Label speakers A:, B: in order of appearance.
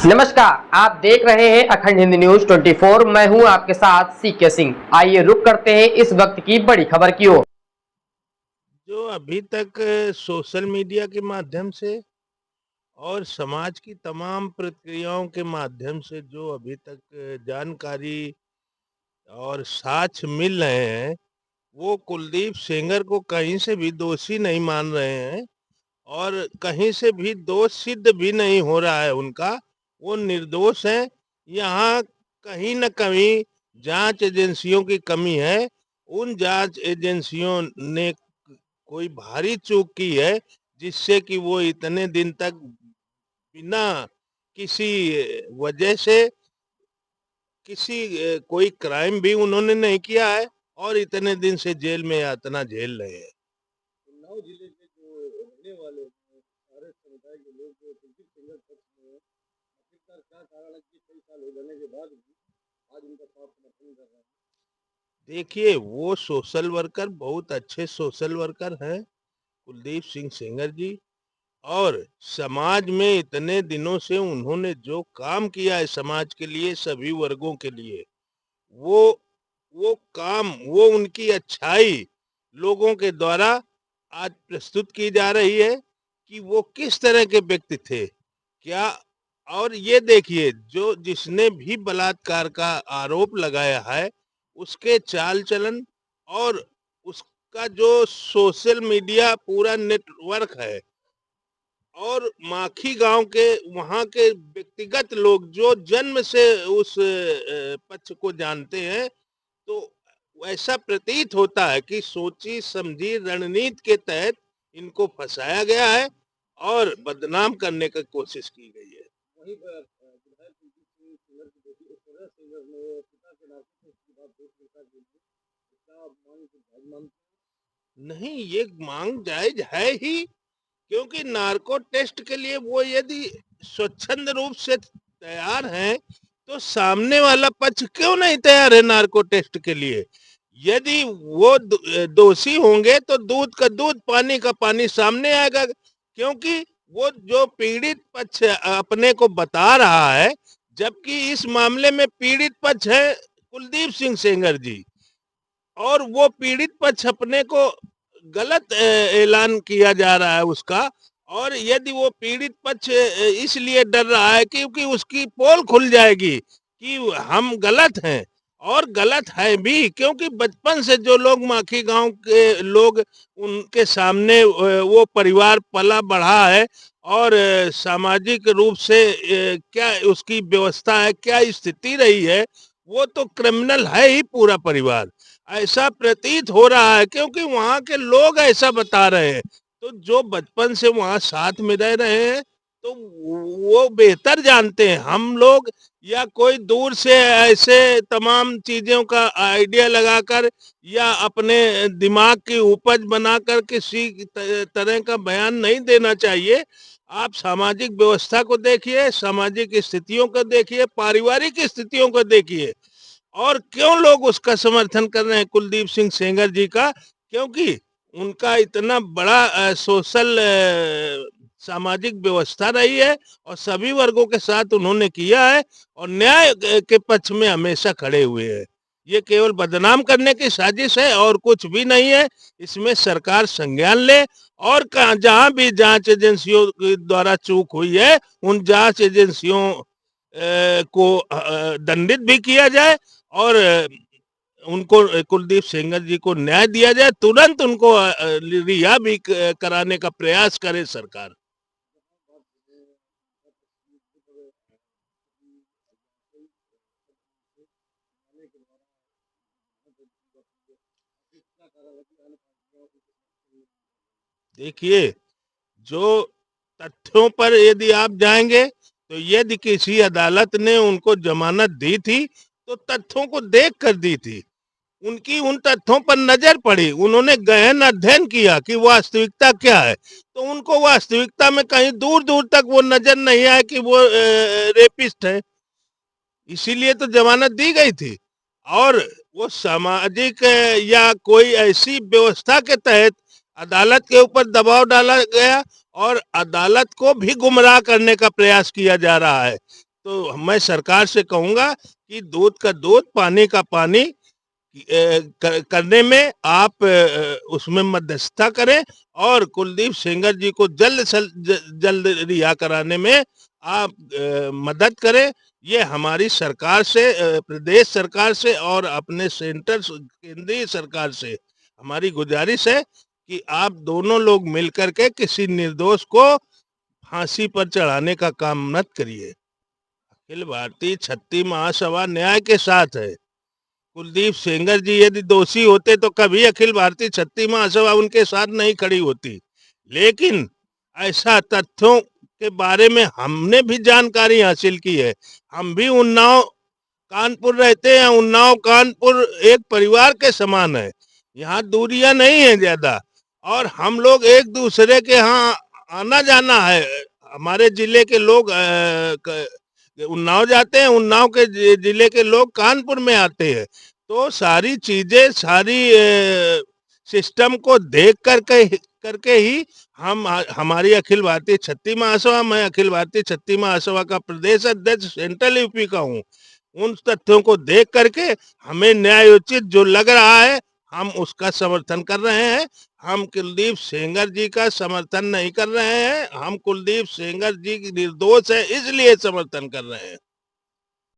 A: नमस्कार, आप देख रहे हैं अखंड हिंदी न्यूज 24। मैं हूं आपके साथ सीके सिंह। आइए रुक करते हैं इस वक्त की बड़ी खबर की ओर।
B: जो अभी तक सोशल मीडिया के माध्यम से और समाज की तमाम प्रक्रियाओं के माध्यम से जो अभी तक जानकारी और साक्ष्य मिल रहे हैं, वो कुलदीप सेंगर को कहीं से भी दोषी नहीं मान रहे हैं और कहीं से भी दोष सिद्ध भी नहीं हो रहा है उनका। वो निर्दोष हैं। यहाँ कहीं न कहीं जांच एजेंसियों की कमी है। उन जांच एजेंसियों ने कोई भारी चूक की है, जिससे कि वो इतने दिन तक बिना किसी वजह से किसी कोई क्राइम भी उन्होंने नहीं किया है और इतने दिन से जेल में यातना झेल रहे हैं। उन्नाव जिले के जो रहने वाले हैं, सारे समुदाय के लोग जो कुलदीप सेंगर पक्ष में हैं, आखिरकार क्या कारण है कि कई साल हो जाने के बाद भी आज उनका साफ समर्थन कर रहे हैं? देखिए, वो सोशल वर्कर बहुत अच्छे सोशल वर्कर हैं, कुलदीप सिंह सेंगर जी। और समाज में इतने दिनों से उन्होंने जो काम किया है समाज के लिए, सभी वर्गों के लिए, वो वो काम, वो उनकी अच्छाई लोगों के द्वारा आज प्रस्तुत की जा रही है कि वो किस तरह के व्यक्ति थे क्या। और ये देखिए, जो जिसने भी बलात्कार का आरोप लगाया है, उसके चाल चलन और उसका जो सोशल मीडिया पूरा नेटवर्क है, और माखी गांव के वहां के व्यक्तिगत लोग जो जन्म से उस पक्ष को जानते हैं, तो ऐसा प्रतीत होता है कि सोची समझी रणनीति के तहत इनको फंसाया गया है और बदनाम करने की कोशिश की गई है। वहीं पर विधायक कुलदीप सिंह सेंगर की बेटी ऐश्वर्या सेंगर ने पिता के नाते की बात देख लिखा कि इसका मांग जायज मानते हैं? नहीं, ये मांग जायज है ही, क्योंकि नार्को टेस्ट के लिए वो यदि स्वच्छंद रूप से तैयार हैं, तो सामने वाला पक्ष क्यों नहीं तैयार है नार्को टेस्ट के लिए? यदि वो दोषी होंगे तो दूध का दूध, पानी का पानी सामने आएगा, क्योंकि वो जो पीड़ित पक्ष अपने को बता रहा है, जबकि इस मामले में पीड़ित पक्ष है कुलदीप सिंह सेंगर जी, और वो पीड़ित पक्ष अपने को गलत ऐलान किया जा रहा है उसका। और यदि वो पीड़ित पक्ष इसलिए डर रहा है क्योंकि उसकी पोल खुल जाएगी कि हम गलत हैं, और गलत है भी, क्योंकि बचपन से जो लोग माखी गांव के लोग उनके सामने वो परिवार पला बढ़ा है, और सामाजिक रूप से क्या उसकी व्यवस्था है, क्या स्थिति रही है, वो तो क्रिमिनल है ही पूरा परिवार। ऐसा प्रतीत हो रहा है क्योंकि वहाँ के लोग ऐसा बता रहे हैं। तो जो बचपन से वहाँ साथ में रह रहे हैं, तो वो बेहतर जानते हैं। हम लोग या कोई दूर से ऐसे तमाम चीजों का आइडिया लगाकर या अपने दिमाग की उपज बनाकर किसी तरह का बयान नहीं देना चाहिए। आप सामाजिक व्यवस्था को देखिए, सामाजिक स्थितियों को देखिए, पारिवारिक स्थितियों को देखिए, और क्यों लोग उसका समर्थन कर रहे हैं कुलदीप सिंह सेंगर जी का, क्योंकि उनका इतना बड़ा सोशल सामाजिक व्यवस्था रही है और सभी वर्गों के साथ उन्होंने किया है, और न्याय के पक्ष में हमेशा खड़े हुए हैं। ये केवल बदनाम करने की साजिश है और कुछ भी नहीं है। इसमें सरकार संज्ञान ले, और जहां भी जांच एजेंसियों द्वारा चूक हुई है, उन जांच एजेंसियों को दंडित भी किया जाए, और उनको कुलदीप सेंगर जी को न्याय दिया जाए, तुरंत उनको रिहा भी कराने का प्रयास करे सरकार। देखिए, जो तथ्यों पर यदि आप जाएंगे, तो यदि किसी अदालत ने उनको जमानत दी थी, तो तथ्यों को देख कर दी थी। उनकी उन तथ्यों पर नजर पड़ी, उन्होंने गहन अध्ययन किया कि वास्तविकता क्या है, तो उनको वास्तविकता में कहीं दूर दूर तक वो नजर नहीं आया कि वो रेपिस्ट है, इसीलिए तो जमानत दी गई थी। और वो सामाजिक या कोई ऐसी व्यवस्था के तहत अदालत के ऊपर दबाव डाला गया, और अदालत को भी गुमराह करने का प्रयास किया जा रहा है तो मैं सरकार से कहूंगा कि दूध का दूध, पानी का पानी करने में आप उसमें मध्यस्थता करें और कुलदीप सेंगर जी को जल्द रिहा कराने में आप मदद करें। ये हमारी सरकार से, प्रदेश सरकार से और अपने केंद्रीय सरकार से हमारी गुजारिश है कि आप दोनों लोग मिलकर के किसी निर्दोष को फांसी पर चढ़ाने का काम मत करिए। अखिल भारतीय क्षत्रिय महासभा न्याय के साथ है। कुलदीप सेंगर जी यदि दोषी होते तो कभी अखिल भारतीय क्षत्रिय महासभा उनके साथ नहीं खड़ी होती, लेकिन ऐसा तथ्यों के बारे में हमने भी जानकारी हासिल की है। हम भी उन्नाव कानपुर रहते हैं, उन्नाव कानपुर एक परिवार के समान है, यहाँ दूरियां नहीं है ज्यादा और हम लोग एक दूसरे के यहाँ आना जाना है। हमारे जिले के लोग उन्नाव जाते हैं, उन्नाव के जिले के लोग कानपुर में आते हैं। तो सारी चीजें, सारी सिस्टम को देख करके ही हमारी अखिल भारतीय क्षत्रिय महासभा, मैं अखिल भारतीय क्षत्रिय महासभा का प्रदेश अध्यक्ष सेंट्रल यूपी का हूँ, उन तथ्यों को देख करके हमें न्यायोचित जो लग रहा है हम उसका समर्थन कर रहे हैं। हम कुलदीप सेंगर जी का समर्थन नहीं कर रहे हैं, हम कुलदीप सेंगर जी निर्दोष है इसलिए समर्थन कर रहे हैं।